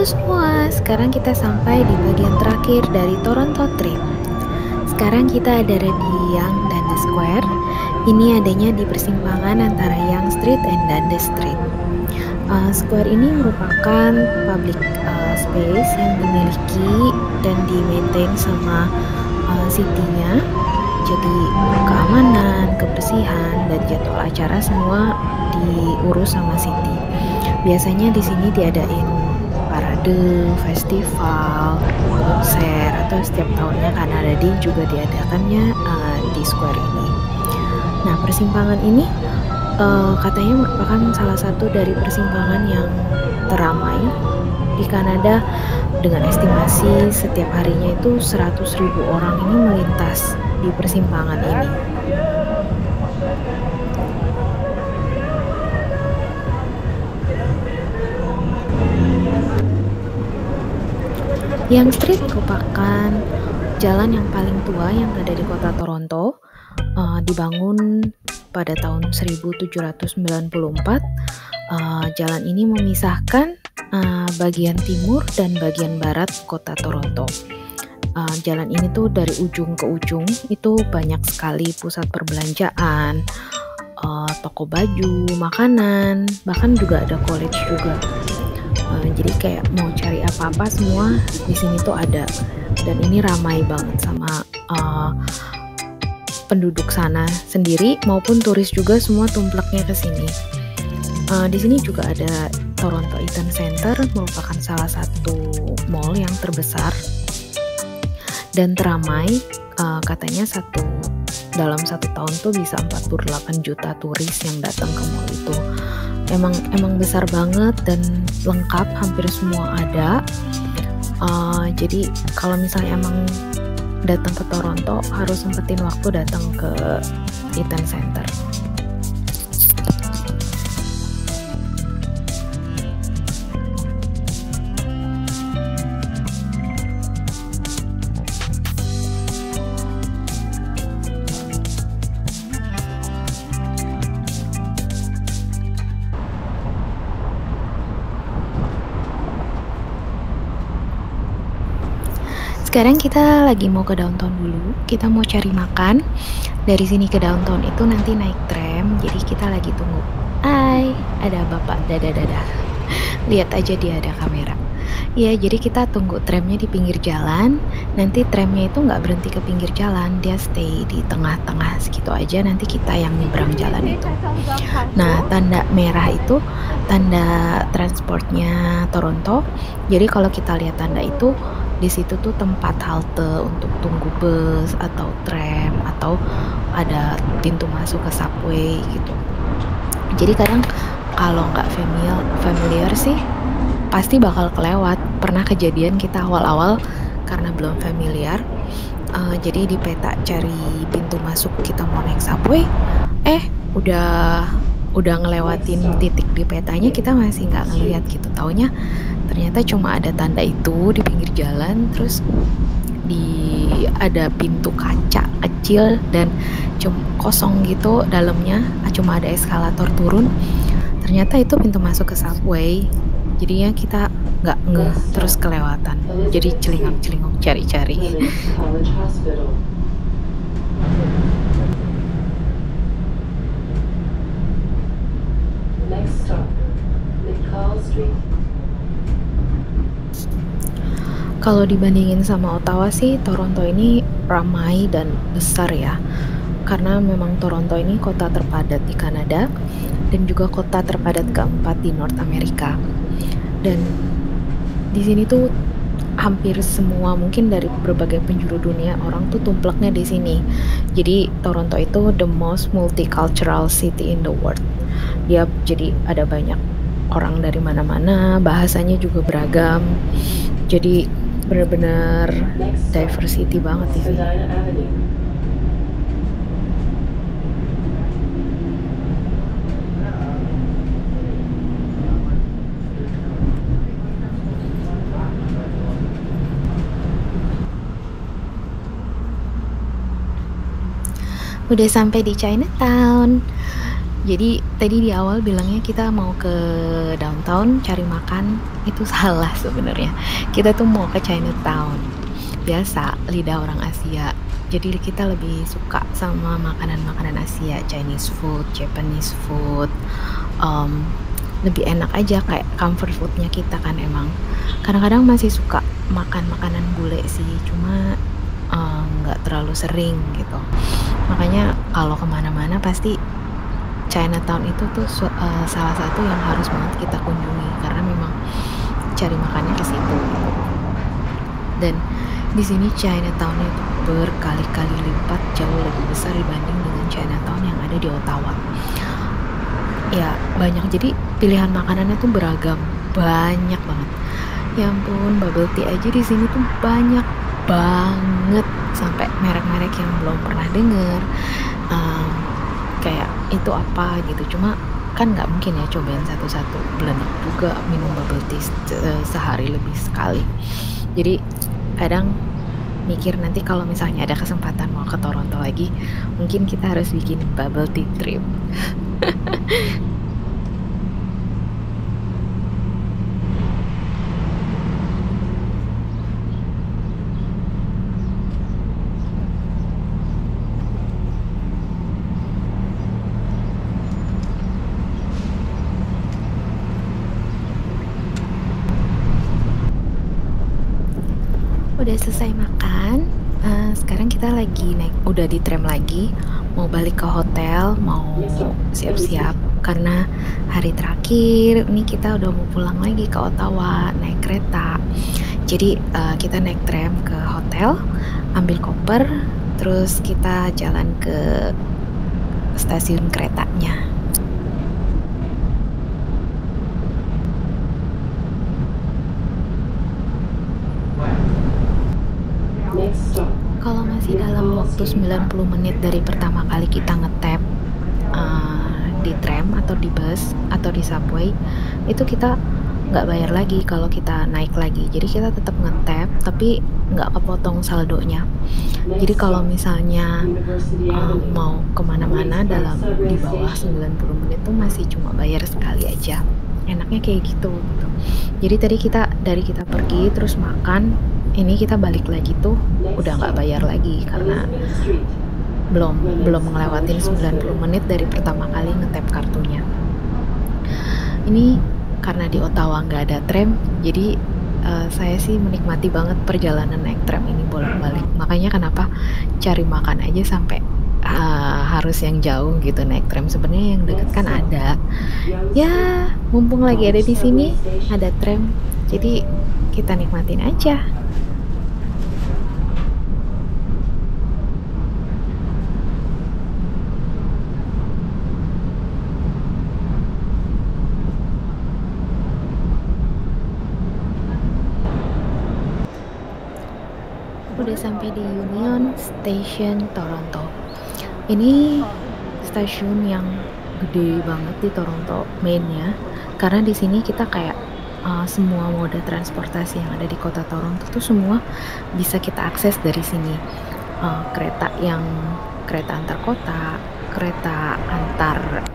Halo semua, sekarang kita sampai di bagian terakhir dari Toronto Trip. Sekarang kita ada di Yonge Dundas Square. Ini adanya di persimpangan antara Yonge Street dan Dundas Street. Square ini merupakan public space yang dimiliki dan di-maintain sama city-nya. Jadi keamanan, kebersihan, dan jadwal acara semua diurus sama city. Biasanya di sini diadain parade, festival, konser, atau setiap tahunnya Canada Day juga diadakannya di square ini. Nah, persimpangan ini katanya merupakan salah satu dari persimpangan yang teramai di Kanada, dengan estimasi setiap harinya itu 100.000 orang ini melintas di persimpangan ini. Yonge Street merupakan jalan yang paling tua yang ada di kota Toronto. Dibangun pada tahun 1794. Jalan ini memisahkan bagian timur dan bagian barat kota Toronto. Jalan ini tuh dari ujung ke ujung itu banyak sekali pusat perbelanjaan, toko baju, makanan, bahkan juga ada college juga. Jadi kayak mau cari apa-apa semua di sini tuh ada, dan ini ramai banget sama penduduk sana sendiri maupun turis juga, semua tumpleknya ke sini. Di sini juga ada Toronto Eaton Centre, merupakan salah satu mall yang terbesar dan teramai. Katanya dalam satu tahun tuh bisa 48 juta turis yang datang ke mall itu. Emang besar banget dan lengkap, hampir semua ada. Jadi kalau misalnya emang datang ke Toronto harus sempetin waktu datang ke Eaton Centre. Sekarang kita lagi mau ke downtown dulu. Kita mau cari makan. Dari sini ke downtown itu nanti naik tram. Jadi kita lagi tunggu. Hai, ada bapak dadah. Lihat aja, dia ada kamera. Ya, jadi kita tunggu tramnya di pinggir jalan. Nanti tramnya itu nggak berhenti ke pinggir jalan, dia stay di tengah-tengah segitu aja. Nanti kita yang nyebrang jalan itu. Nah, tanda merah itu tanda transportnya Toronto. Jadi kalau kita lihat tanda itu, di situ tuh tempat halte untuk tunggu bus atau tram, atau ada pintu masuk ke subway gitu. Jadi kadang kalau nggak familiar sih pasti bakal kelewat. Pernah kejadian kita awal-awal karena belum familiar, jadi di peta cari pintu masuk kita mau naik subway, udah ngelewatin titik di petanya, kita masih nggak ngeliat gitu. Taunya ternyata cuma ada tanda itu di pinggir jalan, terus ada pintu kaca kecil dan kosong gitu dalamnya, cuma ada eskalator turun. Ternyata itu pintu masuk ke subway. Jadinya kita nggak ngeh, terus kelewatan. Jadi celingak-celinguk cari-cari. Next stop, McCall Street. Kalau dibandingin sama Ottawa sih, Toronto ini ramai dan besar ya. Karena memang Toronto ini kota terpadat di Kanada dan juga kota terpadat keempat di North America. Dan di sini tuh hampir semua, mungkin dari berbagai penjuru dunia, orang tuh tumpleknya di sini. Jadi Toronto itu the most multicultural city in the world. Dia jadi ada banyak orang dari mana-mana, bahasanya juga beragam. Jadi benar-benar diversity banget di sini. Udah sampai di Chinatown. Jadi tadi di awal bilangnya kita mau ke downtown cari makan, itu salah sebenarnya. Kita tuh mau ke Chinatown. Biasa lidah orang Asia. Jadi kita lebih suka sama makanan-makanan Asia, Chinese food, Japanese food. em, Lebih enak aja kayak comfort foodnya kita kan emang. Kadang-kadang masih suka makan makanan bule sih, cuma nggak terlalu sering gitu. Makanya kalau kemana-mana pasti Chinatown itu tuh salah satu yang harus banget kita kunjungi karena memang cari makannya ke situ gitu. Dan di sini Chinatown-nya itu berkali-kali lipat jauh lebih besar dibanding dengan Chinatown yang ada di Ottawa. Ya, banyak jadi pilihan makanannya tuh beragam, banyak banget. Ya ampun, bubble tea aja di sini tuh banyak banget sampai merek-merek yang belum pernah denger. Em, Kayak itu apa gitu, cuma kan nggak mungkin ya cobain satu-satu, belum juga minum bubble tea sehari lebih sekali. Jadi kadang mikir nanti kalau misalnya ada kesempatan mau ke Toronto lagi, mungkin kita harus bikin bubble tea trip. Udah selesai makan, sekarang kita lagi naik, udah di tram lagi, mau balik ke hotel, mau siap-siap karena hari terakhir ini kita udah mau pulang lagi ke Ottawa naik kereta. Jadi kita naik tram ke hotel, ambil koper, terus kita jalan ke stasiun keretanya. Kalau masih dalam waktu 90 menit dari pertama kali kita ngetap di tram atau di bus atau di subway, itu kita nggak bayar lagi kalau kita naik lagi. Jadi kita tetap ngetap tapi nggak kepotong saldonya. Jadi kalau misalnya mau kemana-mana dalam di bawah 90 menit tuh masih cuma bayar sekali aja. Enaknya kayak gitu. Jadi tadi dari kita pergi terus makan, ini kita balik lagi tuh udah nggak bayar lagi karena belum belum ngelewatin 90 menit dari pertama kali ngetap kartunya. Ini karena di Ottawa nggak ada tram, jadi saya sih menikmati banget perjalanan naik tram ini bolak-balik. Makanya kenapa cari makan aja sampai harus yang jauh gitu naik tram. Sebenarnya yang deket kan ada. Ya, mumpung lagi ada di sini, ada tram. Jadi kita nikmatin aja. Udah sampai di Union Station Toronto. Ini stasiun yang gede banget di Toronto mainnya, karena di sini kita kayak semua moda transportasi yang ada di kota Toronto tuh semua bisa kita akses dari sini. Kereta yang kereta antar kota, kereta antar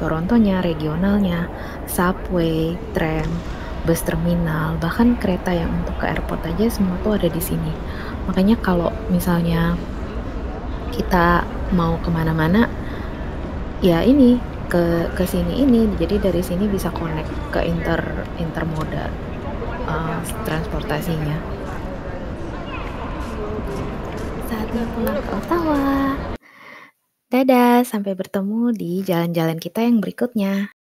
Torontonya, regionalnya, subway, tram, bus terminal, bahkan kereta yang untuk ke airport aja semua tuh ada di sini. Makanya kalau misalnya kita mau kemana-mana, ya ini ke sini ini, jadi dari sini bisa connect ke intermoda transportasinya. Saatnya pulang ke Ottawa. Dadah, sampai bertemu di jalan-jalan kita yang berikutnya.